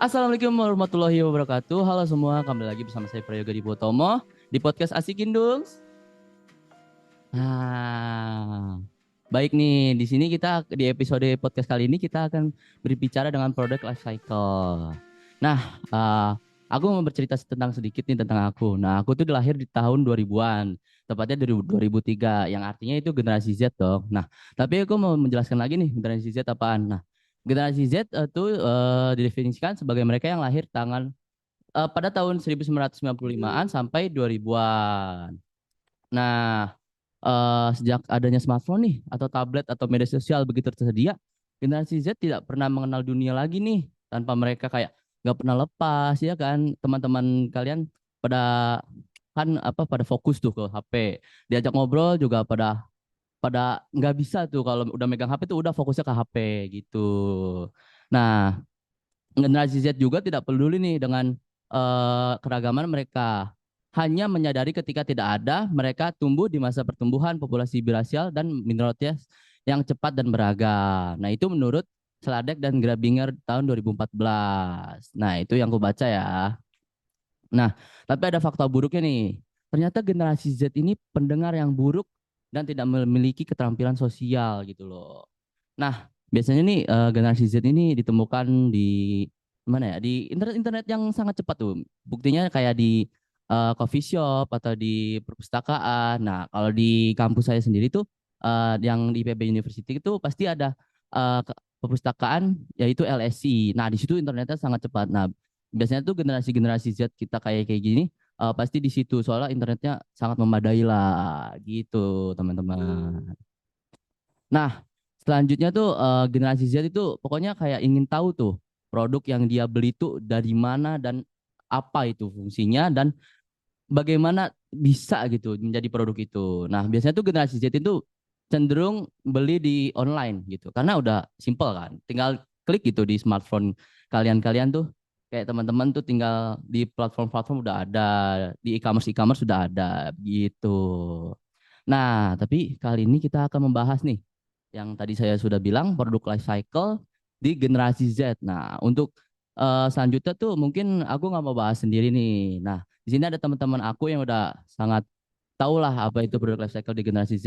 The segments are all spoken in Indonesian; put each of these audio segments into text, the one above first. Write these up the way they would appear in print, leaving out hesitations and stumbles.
Assalamualaikum warahmatullahi wabarakatuh. Halo semua, kembali lagi bersama saya Prayoga di Botomo di podcast Asik Indung. Nah, baik nih, di sini kita di episode podcast kali ini kita akan berbicara dengan produk life cycle. Nah, aku mau bercerita tentang sedikit nih tentang aku. Nah, aku tuh lahir di tahun 2000-an, tepatnya dari 2003, yang artinya itu generasi Z dong. Nah, tapi aku mau menjelaskan lagi nih generasi Z apaan. Nah, generasi Z itu didefinisikan sebagai mereka yang lahir pada tahun 1995-an sampai 2000-an. Nah, sejak adanya smartphone nih atau tablet atau media sosial begitu tersedia, generasi Z tidak pernah mengenal dunia lagi nih tanpa mereka kayak nggak pernah lepas ya kan teman-teman kalian pada pada fokus tuh ke HP, diajak ngobrol juga pada pada nggak bisa tuh kalau udah megang HP tuh udah fokusnya ke HP gitu. Nah, generasi Z juga tidak peduli nih dengan keragaman mereka. Hanya menyadari ketika tidak ada, mereka tumbuh di masa pertumbuhan populasi birasial dan minoritas yang cepat dan beragam. Nah, itu menurut Sladek dan Grabinger tahun 2014. Nah, itu yang aku baca ya. Nah, tapi ada fakta buruknya nih. Ternyata generasi Z ini pendengar yang buruk dan tidak memiliki keterampilan sosial gitu loh. Nah, biasanya nih generasi Z ini ditemukan di mana ya? Di internet-internet yang sangat cepat tuh. Buktinya kayak di coffee shop atau di perpustakaan. Nah, kalau di kampus saya sendiri tuh yang di IPB University itu pasti ada perpustakaan yaitu LSI. Nah, di situ internetnya sangat cepat. Nah, biasanya tuh generasi-generasi Z kita kayak kayak gini pasti di situ soalnya internetnya sangat memadai lah gitu, teman-teman. Nah, selanjutnya tuh generasi Z itu pokoknya kayak ingin tahu tuh produk yang dia beli tuh dari mana dan apa itu fungsinya dan bagaimana bisa gitu menjadi produk itu. Nah, biasanya tuh generasi Z itu cenderung beli di online gitu karena udah simple kan. Tinggal klik gitu di smartphone kalian-kalian tuh kayak teman-teman tuh tinggal di platform-platform udah ada, di e-commerce sudah ada gitu. Nah, tapi kali ini kita akan membahas nih yang tadi saya sudah bilang produk life cycle di generasi Z. Nah, untuk selanjutnya tuh mungkin aku nggak mau bahas sendiri nih. Nah, di sini ada teman-teman aku yang udah sangat tahu lah apa itu produk life cycle di generasi Z.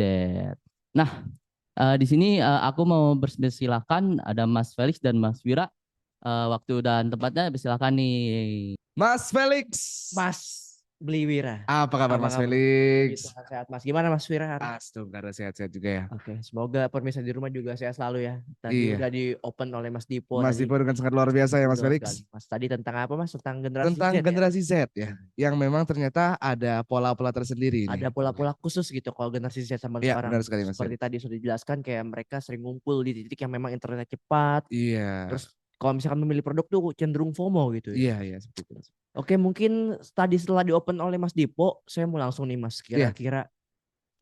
Nah, di sini aku mau bersilakan ada Mas Felix dan Mas Wira. Waktu dan tempatnya bersilakan nih. Mas Felix. Mas Bliwira. Apa kabar Apa Mas kabar? Felix? Gitu, sehat Mas. Gimana Mas Wira? Astaga, sehat-sehat juga ya. Oke, semoga pemirsa di rumah juga sehat selalu ya. Tadi Iya. udah di open oleh Mas Dipo Mas tadi. Dipo dengan sangat luar biasa ya Mas Luar Felix. sekali. Mas tadi tentang apa Mas? Tentang generasi Tentang Z ya. generasi Z ya. Yang memang ternyata ada pola-pola tersendiri Ada nih. pola-pola khusus gitu kalau generasi Z sama Iya, sekarang. benar sekali Mas Seperti Felix. tadi sudah dijelaskan kayak mereka sering ngumpul di titik yang memang internet cepat. Iya. Terus kalau misalkan memilih produk tuh cenderung FOMO gitu ya. Iya, iya seperti itu Mas. Oke, mungkin tadi setelah di open oleh Mas Dipo, saya mau langsung nih Mas. Iya, Kira-kira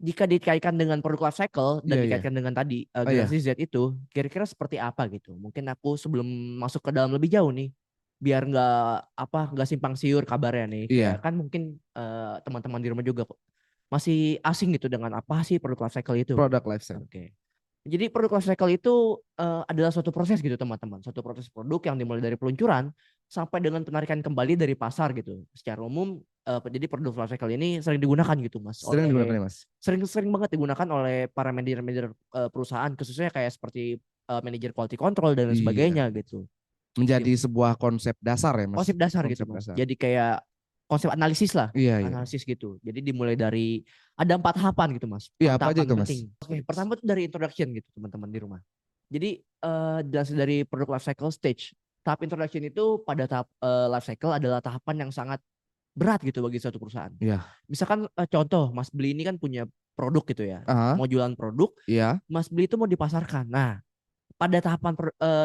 jika dikaitkan dengan produk life cycle dan iya, iya. dikaitkan dengan tadi Oh iya. generasi Z itu kira-kira seperti apa gitu. Mungkin aku sebelum masuk ke dalam lebih jauh nih biar nggak simpang siur kabarnya nih. Kayak Iya. kan mungkin teman-teman di rumah juga masih asing gitu dengan apa sih produk life cycle itu. Produk lifestyle. Oke. Jadi produk life cycle itu adalah suatu proses gitu teman-teman. Suatu proses produk yang dimulai dari peluncuran sampai dengan penarikan kembali dari pasar gitu. Secara umum jadi produk life cycle ini sering digunakan gitu Mas. Sering digunakan ya Mas? Sering banget digunakan oleh para manajer-manajer perusahaan khususnya kayak seperti manajer quality control dan lain Iya. sebagainya gitu. Menjadi sebuah konsep dasar ya Mas? Konsep dasar gitu Konsep Mas. dasar. Jadi kayak konsep analisis lah, Iya, iya. analisis gitu. Jadi dimulai dari ada 4 tahapan gitu Mas. Iya, 4 apa aja tahapan itu Mas? penting. Oke, pertama itu dari introduction gitu teman-teman di rumah. Jadi jelas dari produk life cycle stage. Tahap introduction itu pada tahap life cycle adalah tahapan yang sangat berat gitu bagi suatu perusahaan. Iya. Misalkan contoh Mas Beli ini kan punya produk gitu ya. Aha. Mau jualan produk, Iya. Mas Beli itu mau dipasarkan. Nah, pada tahapan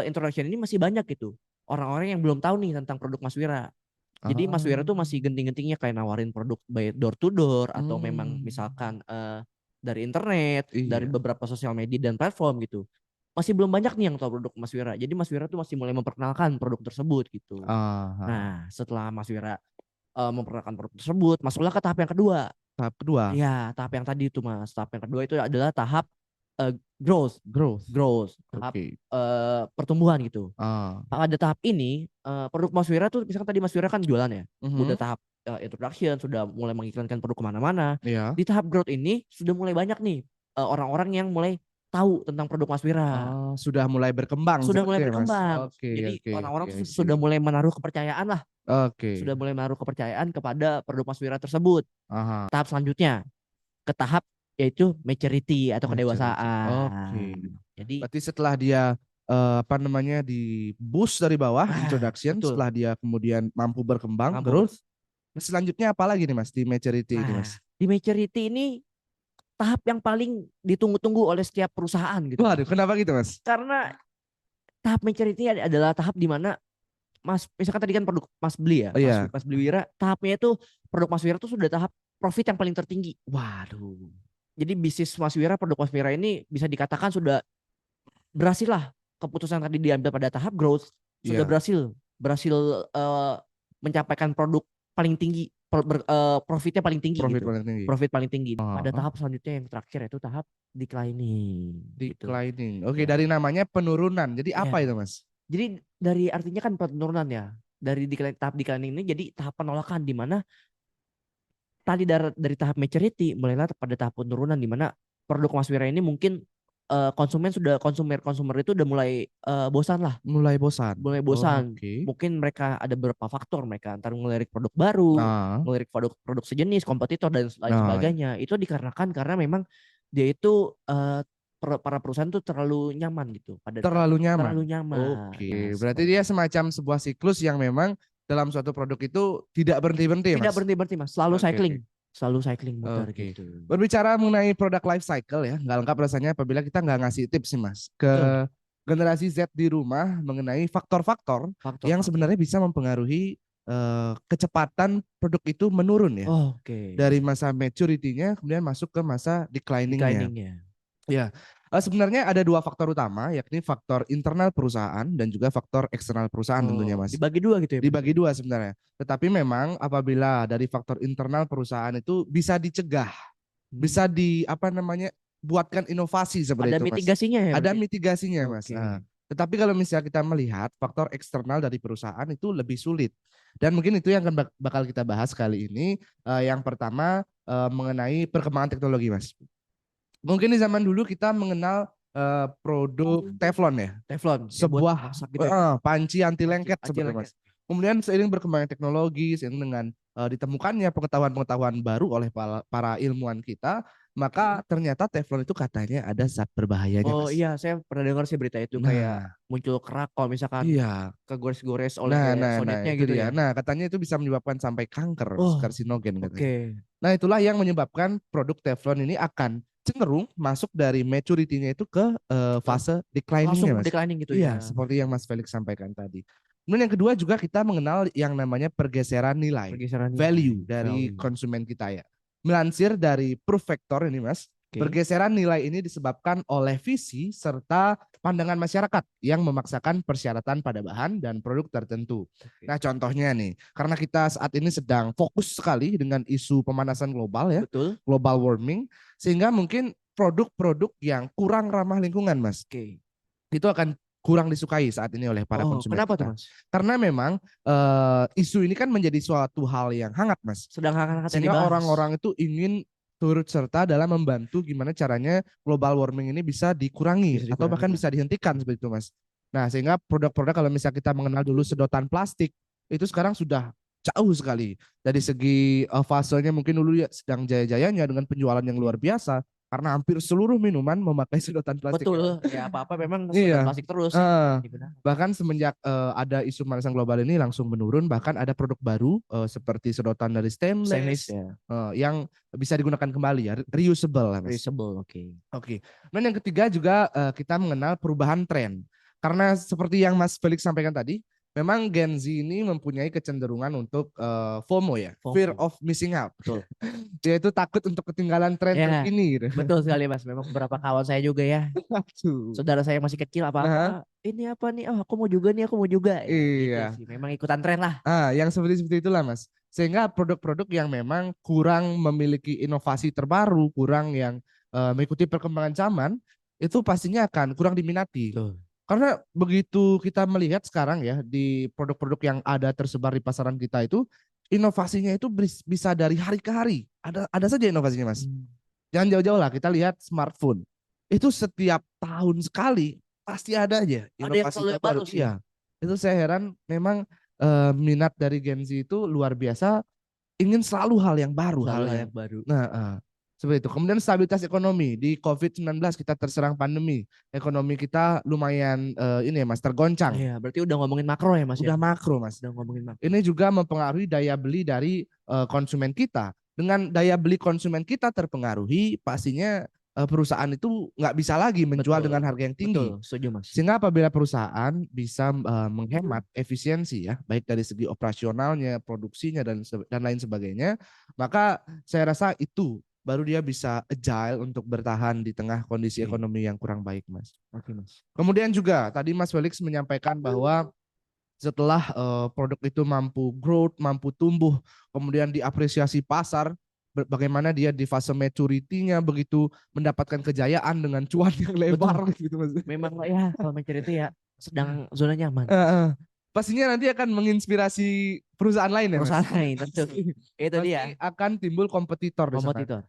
introduction ini masih banyak gitu orang-orang yang belum tahu nih tentang produk Mas Wira. Jadi Mas Wira tuh masih genting-gentingnya kayak nawarin produk by door to door atau memang misalkan dari internet, dari Iya. beberapa sosial media dan platform gitu. Masih belum banyak nih yang tahu produk Mas Wira. Jadi Mas Wira tuh masih mulai memperkenalkan produk tersebut gitu. Aha. Nah, setelah Mas Wira memperkenalkan produk tersebut, masuklah ke tahap yang kedua. Tahap kedua. Ya, tahap yang tadi itu Mas. Tahap yang kedua itu adalah tahap growth, Growth. tahap Oke. pertumbuhan gitu. Ah. Pada tahap ini produk Mas Wira tuh misalkan tadi Mas Wira kan jualan ya, udah Mhm. tahap introduction, sudah mulai mengiklankan produk kemana-mana. Iya. Di tahap growth ini sudah mulai banyak nih orang-orang yang mulai tahu tentang produk Mas Wira, Oh, sudah mulai berkembang sudah mulai seperti ya, Mas. berkembang. Oke, Jadi oke, orang-orang oke, tuh I sudah see. mulai menaruh kepercayaan lah, Oke. sudah mulai menaruh kepercayaan kepada produk Mas Wira tersebut. Aha. Tahap selanjutnya ke tahap yaitu maturity atau Maturity. kedewasaan. Oke. Jadi Berarti setelah dia apa namanya di boost dari bawah introduction, betul, setelah dia kemudian mampu berkembang mampu. growth, selanjutnya apa lagi nih Mas di maturity ini Mas? Di maturity ini tahap yang paling ditunggu-tunggu oleh setiap perusahaan gitu. Waduh, kenapa gitu Mas? Karena tahap maturity adalah tahap di mana Mas, misalkan tadi kan produk Mas beli ya, Oh iya. Mas beli Wira, tahapnya itu produk Mas Wira itu sudah tahap profit yang paling tertinggi. Waduh. Jadi bisnis Mas Wira, produk Mas Wira ini bisa dikatakan sudah berhasil lah. Keputusan tadi diambil pada tahap growth sudah Iya. berhasil mencapaikan produk paling tinggi, profitnya paling tinggi Profit gitu. paling tinggi. Profit paling tinggi. Pada Oh, tahap selanjutnya yang terakhir itu tahap declining. Gitu. declining. Oke, Ya. dari namanya penurunan. Jadi Ya. apa itu Mas? Jadi dari artinya kan penurunan ya. Dari tahap declining ini jadi tahap penolakan di mana tadi dari tahap maturity mulailah pada tahap penurunan di mana produk Mas Wira ini mungkin konsumer itu udah mulai bosan lah, Mulai bosan. mulai bosan. Oke. Mungkin mereka ada beberapa faktor, mereka antar ngelirik produk baru, Nah, ngelirik produk sejenis, kompetitor dan lain nah, sebagainya. Itu dikarenakan karena memang dia itu para perusahaan tuh terlalu nyaman gitu pada terlalu nyaman. terlalu nyaman. Oke, Nah, berarti dia semacam sebuah siklus yang memang dalam suatu produk itu tidak berhenti-berhenti, tidak Mas. berhenti Mas, selalu Oke, cycling. oke. Selalu cycling muter Oke. gitu. Berbicara mengenai produk life cycle ya, nggak lengkap rasanya apabila kita nggak ngasih tips sih, Mas, ke Betul. generasi Z di rumah mengenai faktor-faktor Faktor. yang sebenarnya bisa mempengaruhi kecepatan produk itu menurun ya. Oke. Dari masa maturity-nya kemudian masuk ke masa declining-nya. Declining-nya. Ya, sebenarnya ada dua faktor utama, yakni faktor internal perusahaan dan juga faktor eksternal perusahaan tentunya, Mas. Dibagi dua gitu ya, Mas? Dibagi dua sebenarnya. Tetapi memang apabila dari faktor internal perusahaan itu bisa dicegah, bisa apa namanya, buatkan inovasi seperti Ada itu, Mas. mitigasinya ya? Ada berarti? mitigasinya, Mas. Oke. Nah, tetapi kalau misalnya kita melihat faktor eksternal dari perusahaan itu lebih sulit. Dan mungkin itu yang akan bakal kita bahas kali ini. Yang pertama mengenai perkembangan teknologi, Mas. Mungkin di zaman dulu kita mengenal produk Teflon ya. Teflon. Sebuah Masak gitu ya? panci anti lengket Panci sebenarnya, lengket. Mas. Kemudian seiring berkembangnya teknologi, seiring dengan ditemukannya pengetahuan-pengetahuan baru oleh para ilmuwan kita, maka ternyata Teflon itu katanya ada zat berbahayanya, Oh Mas. iya, saya pernah dengar sih berita itu kayak Nah, muncul kerak kalau misalkan iya. kegores-gores Nah, oleh sonetnya itu gitu dia. ya. Nah, katanya itu bisa menyebabkan sampai kanker, Oh, karsinogen katanya. oke. Nah, itulah yang menyebabkan produk Teflon ini akan cenderung masuk dari maturity-nya itu ke fase Langsung declining-nya, Mas. declining gitu Iya, ya. seperti yang Mas Felix sampaikan tadi. Kemudian yang kedua juga kita mengenal yang namanya pergeseran nilai, Pergeseran nilai. value dari Value. konsumen kita ya. Melansir dari Proof Factor ini, Mas, Oke. pergeseran nilai ini disebabkan oleh visi serta pandangan masyarakat yang memaksakan persyaratan pada bahan dan produk tertentu. Oke. Nah, contohnya nih, karena kita saat ini sedang fokus sekali dengan isu pemanasan global ya, Betul. global warming, sehingga mungkin produk-produk yang kurang ramah lingkungan, Mas, Oke. itu akan kurang disukai saat ini oleh para konsumen Kenapa tuh, kita. Mas? Karena memang isu ini kan menjadi suatu hal yang hangat, Mas. Sedang hangat-hangatnya Sehingga dibahas. orang-orang itu ingin turut serta dalam membantu gimana caranya global warming ini bisa dikurangi, atau bahkan bisa dihentikan seperti itu, Mas. Nah, sehingga produk-produk kalau misalnya kita mengenal dulu sedotan plastik, itu sekarang sudah jauh sekali. Dari segi fasenya mungkin dulu ya sedang jaya-jayanya dengan penjualan yang luar biasa, karena hampir seluruh minuman memakai sedotan plastik. Betul, ya apa-apa memang Iya. sedotan plastik terus digunakan. Bahkan semenjak ada isu pemanasan global ini langsung menurun, bahkan ada produk baru seperti sedotan dari stainless ya. yang bisa digunakan kembali ya, reusable lah, Mas. Reusable, oke. Oke. Dan yang ketiga juga kita mengenal perubahan tren. Karena seperti yang Mas Felix sampaikan tadi, memang Gen Z ini mempunyai kecenderungan untuk FOMO ya, FOMO. fear of missing out. Betul. Yaitu takut untuk ketinggalan tren Ya, terkini gitu. betul sekali, Mas. Memang beberapa kawan saya juga ya. Saudara saya masih kecil apa-apa. Ini apa nih? Oh, aku mau juga nih, aku mau juga. Ya, Iya. gitu sih. Memang ikutan tren lah. Yang seperti itulah, Mas. Sehingga produk-produk yang memang kurang memiliki inovasi terbaru, kurang yang mengikuti perkembangan zaman, itu pastinya akan kurang diminati. Betul. Karena begitu kita melihat sekarang ya di produk-produk yang ada tersebar di pasaran kita itu inovasinya itu bisa dari hari ke hari. Ada saja inovasinya, Mas. Jangan jauh-jauh lah, kita lihat smartphone. Itu setiap tahun sekali pasti ada aja Ada yang inovasi selalu yang terbaru. baru sih. Iya. Itu saya heran, memang minat dari Gen Z itu luar biasa, ingin selalu hal yang baru, Selalu hal hal yang yang baru. seperti itu. Kemudian stabilitas ekonomi di COVID-19 kita terserang pandemi, ekonomi kita lumayan ini ya Mas, tergoncang. Iya, berarti udah ngomongin makro ya Mas ya? Udah makro, Mas. Udah ngomongin makro. Ini juga mempengaruhi daya beli dari konsumen kita. Dengan daya beli konsumen kita terpengaruhi, pastinya perusahaan itu nggak bisa lagi menjual Betul. dengan harga yang tinggi. Betul, setuju Mas. Sehingga apabila perusahaan bisa menghemat efisiensi ya, baik dari segi operasionalnya, produksinya dan lain sebagainya, maka saya rasa itu baru dia bisa agile untuk bertahan di tengah kondisi Oke. ekonomi yang kurang baik, Mas. Oke Mas. Kemudian juga tadi Mas Felix menyampaikan bahwa setelah produk itu mampu growth, mampu tumbuh, kemudian diapresiasi pasar, bagaimana dia di fase maturity-nya begitu mendapatkan kejayaan dengan cuan yang lebar gitu Mas. Memang ya kalau mencari itu ya sedang zona nyaman. Pastinya nanti akan menginspirasi perusahaan lain ya Mas. Perusahaan lain tentu. Itu Pasti dia. akan timbul kompetitor di sana. Kompetitor.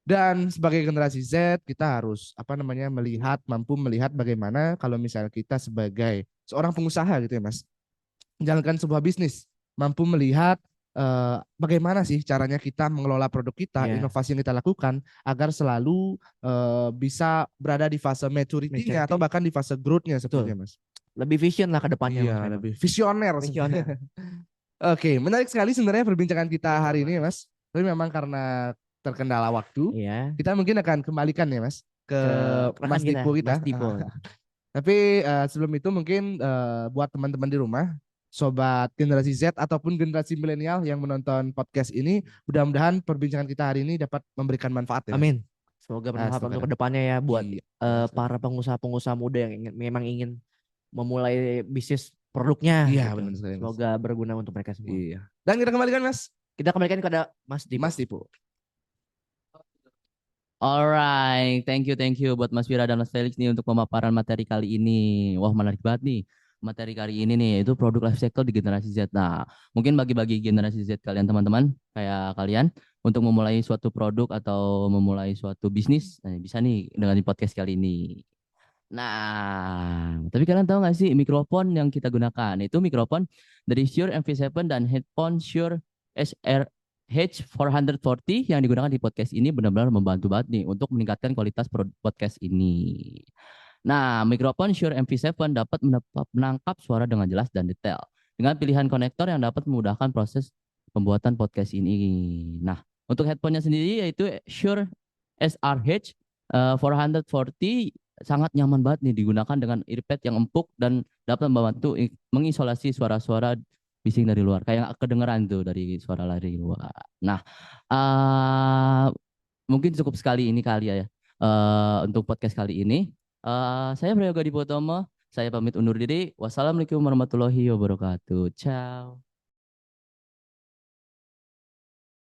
Dan sebagai generasi Z kita harus mampu melihat bagaimana kalau misalnya kita sebagai seorang pengusaha gitu ya Mas, menjalankan sebuah bisnis, mampu melihat bagaimana sih caranya kita mengelola produk kita, inovasi yang kita lakukan agar selalu bisa berada di fase maturity-nya atau bahkan di fase growth-nya sepertinya Mas. Lebih vision lah ke depannya. Iya, Mas, lebih visioner. visioner. Oke, menarik sekali sebenarnya perbincangan kita hari ini Mas. Tapi memang karena terkendala waktu, Iya. kita mungkin akan kembalikan ya Mas ke Mas Dipo kita. Mas Dipo. Tapi sebelum itu mungkin buat teman-teman di rumah, sobat generasi Z ataupun generasi milenial yang menonton podcast ini, mudah-mudahan perbincangan kita hari ini dapat memberikan manfaat ya. Amin. Semoga bermanfaat semoga. untuk kedepannya ya buat Iya. para pengusaha-pengusaha muda yang memang ingin memulai bisnis produknya. Iya, gitu. benar sekali, Mas. Semoga berguna untuk mereka semua. Iya. Dan kita kembalikan Mas. Kita kembalikan kepada Mas Dipo. Mas Dipo. Alright, thank you buat Mas Wira dan Mas Felix nih untuk pemaparan materi kali ini. Wah, menarik banget nih. Materi kali ini nih itu produk life cycle di generasi Z. Nah, mungkin bagi-bagi generasi Z kalian teman-teman kayak kalian untuk memulai suatu produk atau memulai suatu bisnis, bisa nih dengan di podcast kali ini. Nah, tapi kalian tahu nggak sih mikrofon yang kita gunakan? Itu mikrofon dari Shure MV7 dan headphone Shure SRH440 yang digunakan di podcast ini benar-benar membantu banget nih untuk meningkatkan kualitas podcast ini. Nah, mikrofon Shure MV7 dapat menangkap suara dengan jelas dan detail dengan pilihan konektor yang dapat memudahkan proses pembuatan podcast ini. Nah, untuk headphone-nya sendiri yaitu Shure SRH440 sangat nyaman banget nih digunakan dengan earpad yang empuk dan dapat membantu mengisolasi suara-suara bising dari luar kayak kedengeran tuh dari suara dari luar. Nah, mungkin cukup sekali ini kali ya untuk podcast kali ini. Saya Prayoga Dipotomo, saya pamit undur diri. Wassalamualaikum warahmatullahi wabarakatuh. Ciao.